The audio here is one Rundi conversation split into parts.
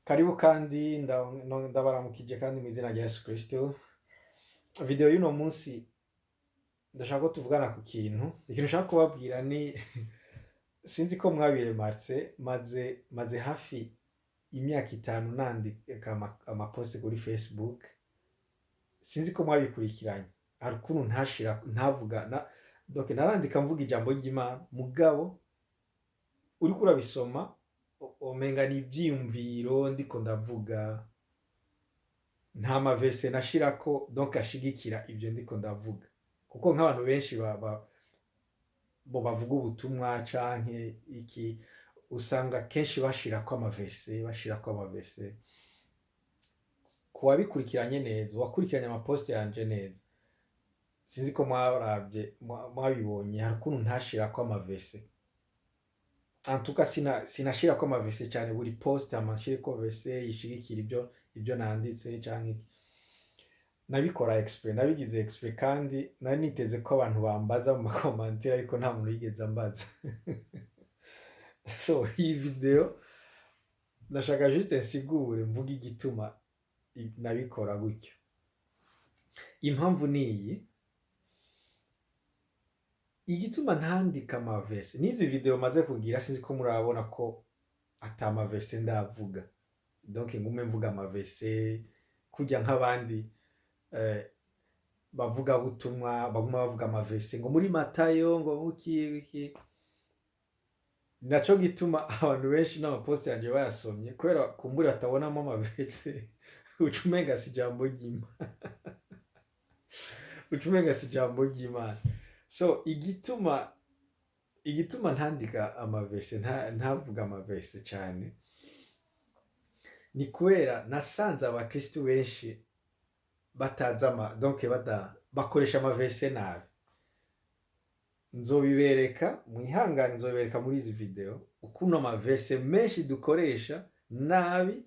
Karibu kandi ndabaramukije kandi mu izina rya Yesu Kristo. Video y'uno munsi ndashaka ko tuvugana ku kintu. Ikintu nshaka kubabwira ni sinzi ko mwabiremarse, maze hafi imyaka 5 nandika amapost kuri Facebook. Sinzi ko mwabikurikiranye. Hari ukuntu ntavuga donc narandika mvuga ijambo ry'Imana mugabo uriko urabisoma omenga ni ivyiyumviro ndiko ndavuga, nta maverse nashirako donc ashigikira ivyo ndiko ndavuga, kuko nk'abantu benshi bavuga ubutumwa canke iki usanga kenshi bashirako amaverse. Kuwabikurikiranye neza, wakurikiranye amapost yanje neza, sinzi ko mwabibonye, hari ukuntu ntashirako amaverse. En tout cas sinashirako amaverse cyane buri post amashireko verse yishigikira ibyo nanditse canke iki. Nabikora exprès, nabigize exprès kandi nari niteze ko abantu bambaza mu commentaire ariko nta muntu yigeze ambaza. So iyi video ndashaka juste nsigure mvuga igituma nabikora gutyo. Impamvu niyi, igituma ntandika amaverse n'izi video maze kugira, sinzi ko murabona ko ata amaverse ndavuga, donc ngume mvuga amaverse kujya nk'abandi bavuga butumwa baguma bavuga amaverse ngo muri Matayo ngo iki. Naco gituma abantu benshi n'amapost yanje bayasomye kubera kumbura batabonamo amaverse ucumenga si jambo ry'Imana. Ucumenga si jambo ry'Imana. So igituma ntandika amaverse, ntavuga amaverse cyane, ni kubera nasanze abakristo benshi bataza donc bakoresha amaverse nabi. Nzobibereka mwihangane, nzobibereka muri izi video ukuntu amaverse menshi dukoresha nabi,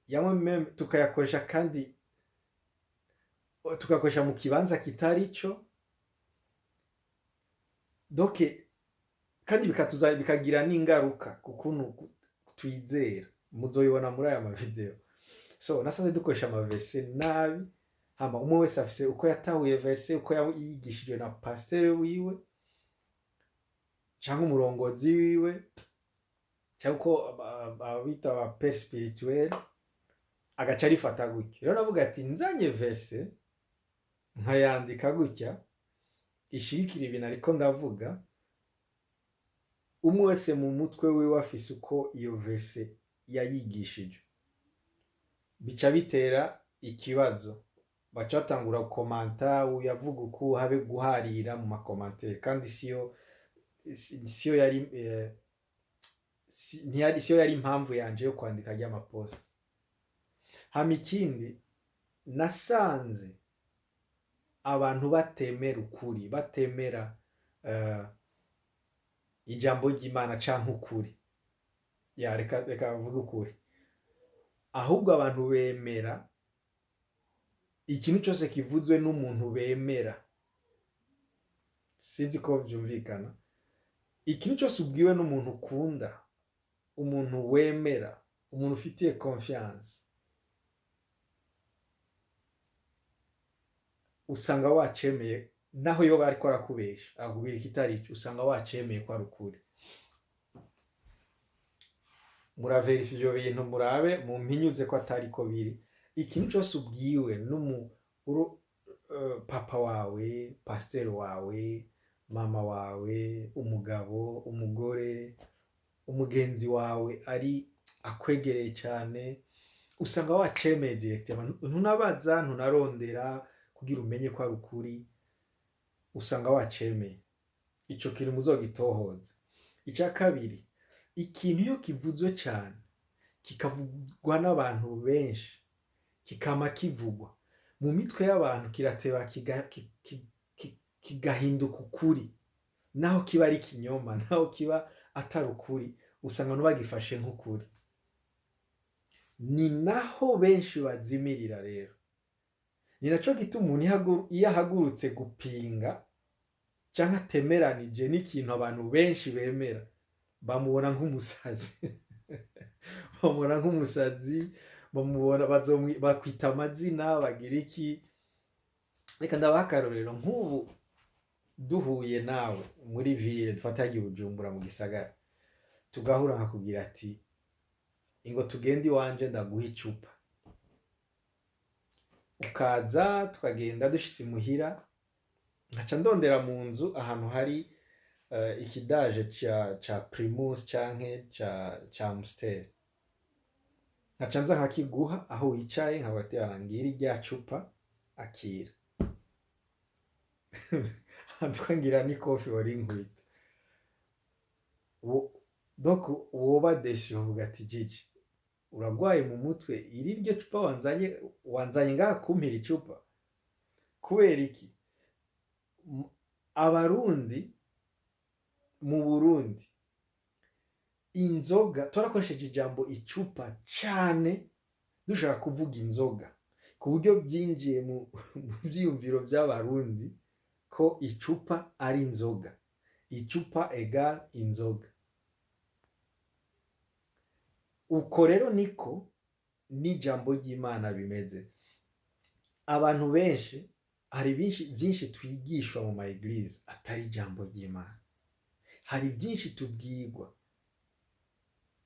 yamwe tukayakoresha kandi tukakoresha mu kibanza kitari cyo, donc kandi bikagira n'ingaruka kukuntu twizera. Muzoyibona muri aya mavideo. So nasanze dukoresha amaverse nabi, hama umwe wese afise uko yatahuye verse, uko yigishijwe na pasteur wiwe cyangwa umurongozi wiwe cyangwa uko abita aba père spirituel, agaca rifata gutya. Rero navuga ati nzanye verse nkayandika gutya ishikira ibintu ariko ndavuga, umwe wese mu mutwe wiwe afise uko iyo verse yayigishije, bica bitera ikibazo. Baca batangura komanta, uyavuga uko habe guharira mu makomantere, kandi siyo yari impamvu yanje yo kwandika ajya amapost. Hama ikindi nasanze abantu batemera ukuri, batemera ijambo ry'Imana canke ukuri. Reka vuga ukuri, ahubwo abantu bemera ikintu cyose kivuzwe n'umuntu bemera. Sinzi ko vyumvikana. Ikintu cyose ubwiwe n'umuntu ukunda, umuntu wemera, umuntu ufitiye confiance, usanga wacemeye, naho yo bariko arakubesha akubwira ikitari cyo, usanga wacemeye ko ari ukuri. Muraverify ibyo bintu, murabe mumpinyuze ko atari ko biri. Ikintu cyose ubwiwe papa wawe, pasteur wawe, mama wawe, umugabo, umugore, umugenzi wawe ari akwegereye cyane, usanga wacemeye directement, ntunabaza ntunarondera kugira umenye ko ari ukuri, usanga wacemeye. Ico kintu muzogitohoza. Icya kabiri, ikintu iyo kivuzwe cyane kikavugwa n'abantu benshi, kikama kivugwa mu mitwe y'abantu, kirateba kigahinduka ukuri, naho kiba ari kinyoma, naho kiba atari ukuri, usanga ntibagifashe nk'ukuri. Ni naho benshi bazimirira. Rero ni naco gituma umuntu iyo ahagurutse gupinga cyangwa atemeranije n'ikintu abantu benshi bemera, bamubona nk'umusazi. bamubona nk'umusazi, bakwita amazina, bagira iki. Reka ndabaha akarorero, nk'ubu duhuye nawe muri ville, dufatagiye Bujumbura mu gisagara, tugahura nkakubwira ati ingo tugende iwanje ndaguha icupa, ukaza tukagenda dushitse imuhira, nkaca ndondera mu nzu ahantu hari ikidaje ca Primus canke ca Amstel, nkaca nza nkakiguha aho wicaye, nkabati arangira irya cupa akira. Twangira n'ikofi wari nkubita. Donc woba deshi uvuga ati Jiji, uragwaye mu mutwe, iri ryo cupa wanzanye ngaha kumpira icupa kubera iki? Abarundi mu Burundi inzoga twarakoresheje ijambo icupa cane dushaka kuvuga inzoga, ku buryo byinjiye mu vyiyumviro by'abarundi ko icupa ari inzoga, icupa egal inzoga. Uko rero niko n'ijambo ry'Imana bimeze. Abantu benshi hari byinshi twigishwa mu ma eglise atari ijambo ry'Imana. Hari byinshi tubwirwa,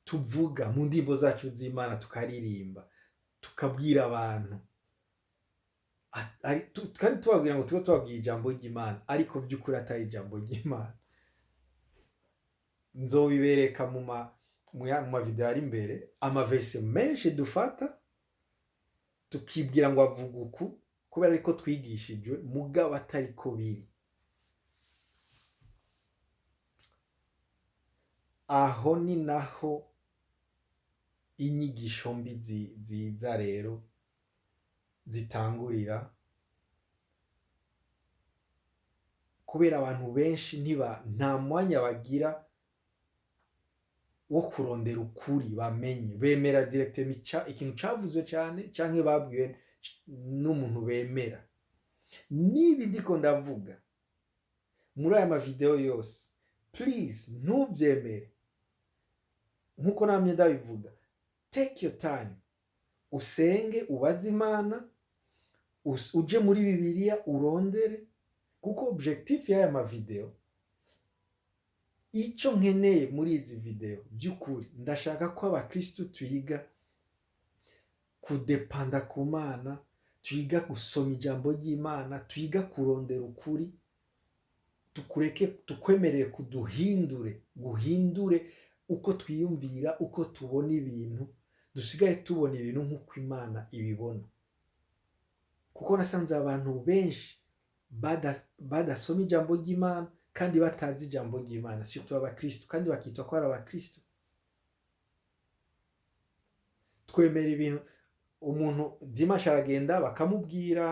tuvuga mu ndimbo zacu z'Imana, tukaririmba, tukabwira abantu, kandi tubabwira ngo tuba tubabwira ijambo ry'Imana, ariko by'ukuri atari ijambo ry'Imana. Nzobibereka mu ma video ari imbere, amaverse menshi dufata tukibwira ngo avuga uku kubera ariko twigishijwe, mugabo atari ko biri. Aho ni naho inyigisho mbi ziza rero zitangurira, kubera abantu benshi nta mwanya bagira wo kurondera ukuri bamenye, bemera directement ikintu cavuzwe cyane canke babwiwe n'umuntu bemera. Niba ndiko ndavuga muri aya ma video yose, please ntubyemere. Nkuko namye ndabivuga, take your time, usenge, ubaze Imana, uje muri Bibiliya urondere, kuko objectif y'aya ma video, icyo nkeneye muri izi video by'ukuri, ndashaka ko abakristo twiga kudepanda ku Mana, twiga gusoma ijambo ry'Imana, twiga kurondera ukuri, tukwemerere guhindure uko twiyumvira, uko tubona ibintu, dusigaye tubona ibintu nk'uko Imana ibibona. Kuko nasanze abantu benshi badasoma ijambo ry'Imana kandi batazi ijambo ry'Imana, surtout abakristo, kandi bakitwa ko ari abakristo. Twemera ibintu, umuntu dimanche aragenda bakamubwira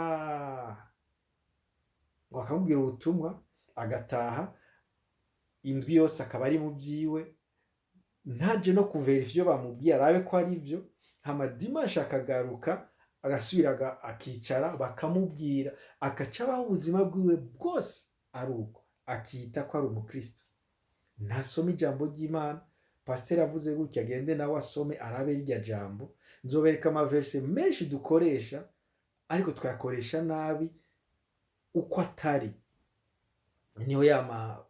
ubutumwa, agataha indwi yose akaba ari mu byiwe, ntaje no kuverifya ibyo bamubwiye arabe ko ari byo. Hama dimanche akagaruka, agasubira akicara, bakamubwira, akacabaho ubuzima bwiwe bwose ari uko, akita ko ari umukristo. Ntasoma ijambo ry'Imana. Pasteur avuze gutya, agende nawe asome arabe irya jambo. Nzobereka amaverse menshi dukoresha, ariko twakoresha nabi uko atari. Niho yama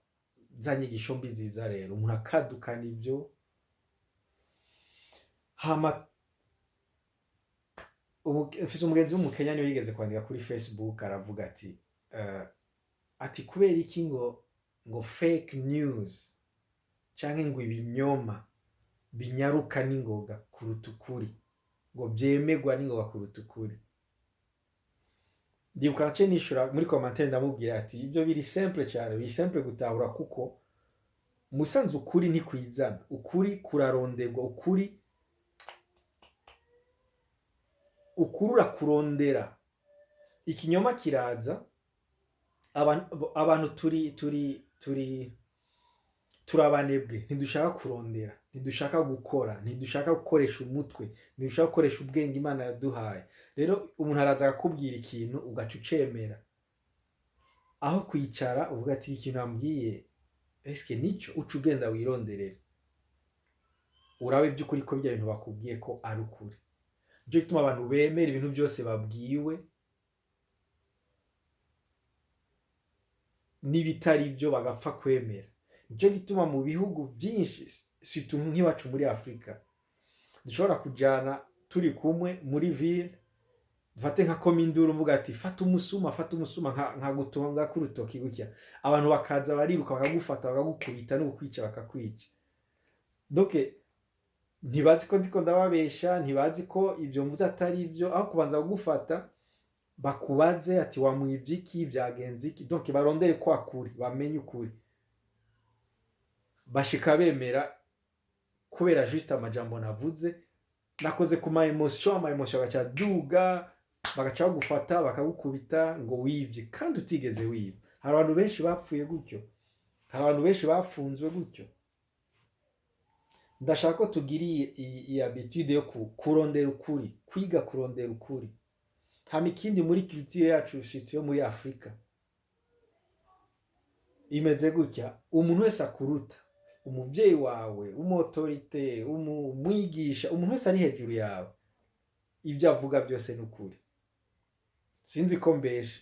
zanyigisho mbi ziza rero, umuntu akadukana ibyo. Hama mfise umugenzi w'umukenya niwe yigeze kwandika kuri Facebook, aravuga ati kubera iki ngo fake news canke ngo ibinyoma binyaruka n'ingoga kuruta ukuri, ngo byemegwa n'ingoga kuruta ukuri. Ndibuka nace nishura muri commentaire ndamubwira ati ibyo biri simple cyane, biri simple gutahura, kuko musanze ukuri ntikwizana, ukuri kuraronderwa, ukuri urakurondera. Ikinyoma kiraza, abantu turabanebwe, ntidushaka kurondera, ntidushaka gukora, ntidushaka gukoresha umutwe, ntidushaka gukoresha ubwenge Imana yaduhaye. Rero umuntu araza akakubwira ikintu ugaca ucemera, aho kwicara uvuga ati ikintu ambwiye eske nicyo, uca ugenda wironderera. urabe by'ukuri ko bya bintu bakubwiye ko ari ukuri. Nico gituma abantu bemera ibintu byose babwiwe n'ibitari byo bagapfa kwemera. Nico gituma mu bihugu byinshi situ nk'iwacu muri Afrika dushobora kujana turi kumwe muri ville, dufate nka kominduru mvuga ati fata umusuma nka gutonga ku rutoki gutya, abantu bakaza bariruka bakagufata bakagukubita no kukwica bakakwica. Donc ntibazi ko ndiko ndababesha, ntibazi ko ibyo mvuze atari ibyo, aho kubanza kugufata bakubaze ati wamwivye iki, vyagenze iki. Donc barondere kwa kuri, bamenye ukuri, bashika bemera kubera juste amajambo navuze, nakoze ku ma emotion agaca duga, bagaca bagufata bakagukubita ngo wivye kandi utigeze wiba. Hari abantu benshi bapfuye gutyo, hari abantu benshi bafunzwe gutyo. Ndashaka ko tugiriye iyi habitude yo kurondera ukuri, kwiga kurondera ukuri. Hama ikindi muri culture yacu yo muri Afrika imeze gutya, umuntu wese akuruta, umuvyeyi wawe, umuautorite, umwigisha, umuntu wese ari hejuru yawe, ibyo avuga byose n'ukuri. Sinzi ko mbeshe,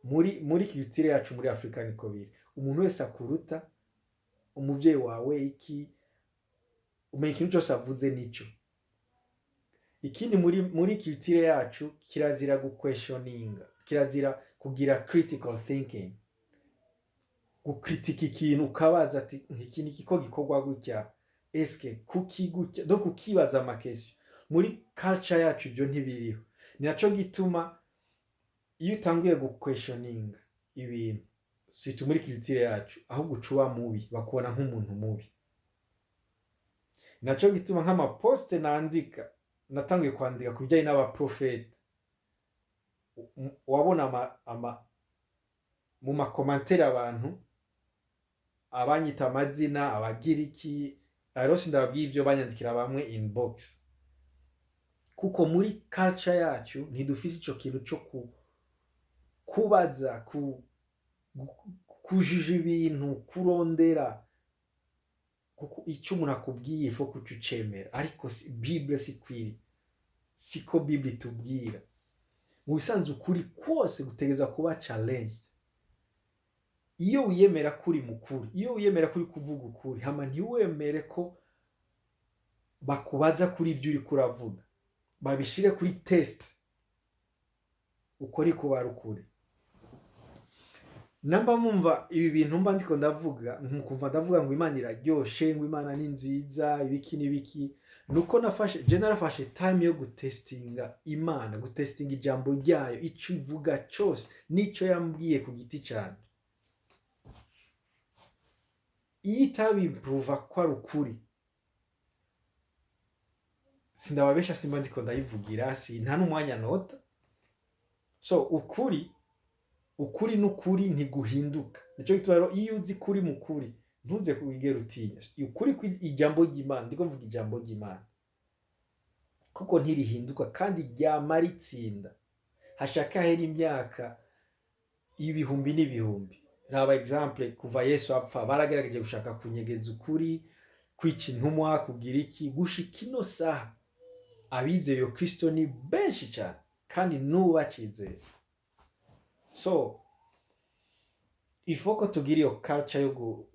muri culture yacu muri Afrika niko biri. Umuntu wese akuruta, umuvyeyi wawe iki, umenye ikintu cyose avuze nico. Ikindi muri culture yacu kirazira questioninga, kirazira kugira critical thinking, gukritika ikintu ukabaza ati iki ni kiko gikorwa gutya, eske kuki gutya, donc ukibaza amakesyo. Muri culture yacu ibyo ntibiriho. Ni naco gituma iyo utanguye questioninga ibintu situ muri culture yacu, aho gucuba mubi bakubona nk'umuntu mubi. Naco gituma nk'ama poste nandika, natangiye kwandika kubijyanye n'abaprofete, wabona mu makomantere abantu abanyita amazina, abagira iki, arose ndababwiye ibyo banyandikira bamwe inbox. Kuko muri culture yacu ntidufise ico kintu cyo kubaza, kujija ibintu, kurondera. Kuko icyo umuntu akubwiye ifo kucucemera, ariko Bible sikwiri, siko Bible itubwira. Mu bisanzwe ukuri kwose gutegeza kuba challenged. Iyo wiyemera kuri mukuri, iyo wiyemera kuri kuvuga ukuri, hama ntiwemere ko bakubaza kuri ibyo uri kuravuga, babishire kuri test, ukuri kuba ari ukuri. Namba mumva ibi bintu mba ndiko ndavuga, nkumva ndavuga ngo Imana iraryoshe, ngo Imana ni nziza, ibiki n'ibiki, nuko narafashe time yo gutestinga Imana, gutestinga ijambo ryayo, ico ivuga cyose, nico yambwiye ku giti cyane. Iyo itabiprova ko ari ukuri, sindababesha, simba ndiko ndayivugira, nta n'umwanya nota. So ukuri n'ukuri ntiguhinduka. Nico gituma rero iyo uzi kuri mukuri ntuze kubigera utinya. Ukuri ijambo ry'Imana, ndiko mvuga ijambo ry'Imana, kuko ntirihinduka kandi ryamara itsinda. Hashaka hera imyaka ibihumbi n'ibihumbi. Raba example, kuva Yesu apfa baragerageje gushaka kunyegeza ukuri, kwica intumwa, kugira iki, gushika ino saha abizeye Kristo ni benshi cyane kandi n'ubu bacizeye. So ifoko tugira iyo culture yo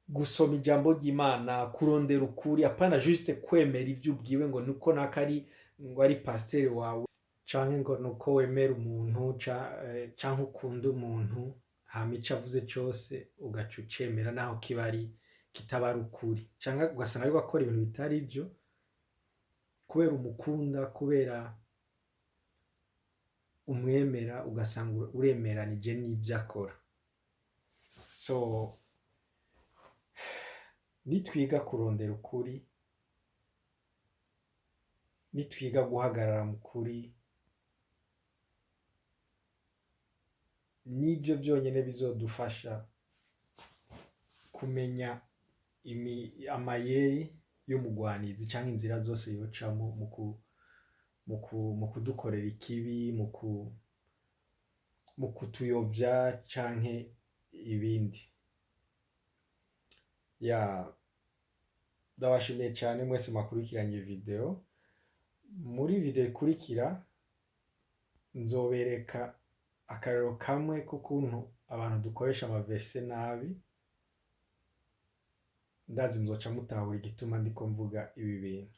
gusoma ijambo ry'Imana, kurondera ukuri, apana juste kwemera ibyo ubwiwe ngo nuko nakari ngo ari pasteur wawe, canke ngo nuko wemera umuntu canke ukunda umuntu, hama ico avuze cyose ugaca ucemera naho kibari kitabara ukuri, canke ugasanga ari gukora ibintu bitari ibyo kubera umukunda, kubera umwemera, ugasanga uremeranije n'ibyo akora. So nitwiga kurondera ukuri, nitwiga guhagarara mu kuri, nibyo byonyine bizodufasha kumenya amayeri y'umugwanizi cyangwa inzira zose yocamo mu kudukorera ikibi, mu kutuyovya canke ibindi. ndabashimiye cyane mwese mwakurikiranye video. Muri video ikurikira nzobereka akarero kamwe k'ukuntu abantu dukoresha amaverse nabi. Ndazi muzoca mutahura igituma ndiko mvuga ibi bintu.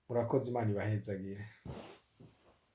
Murakoze, Imana ibahezagire.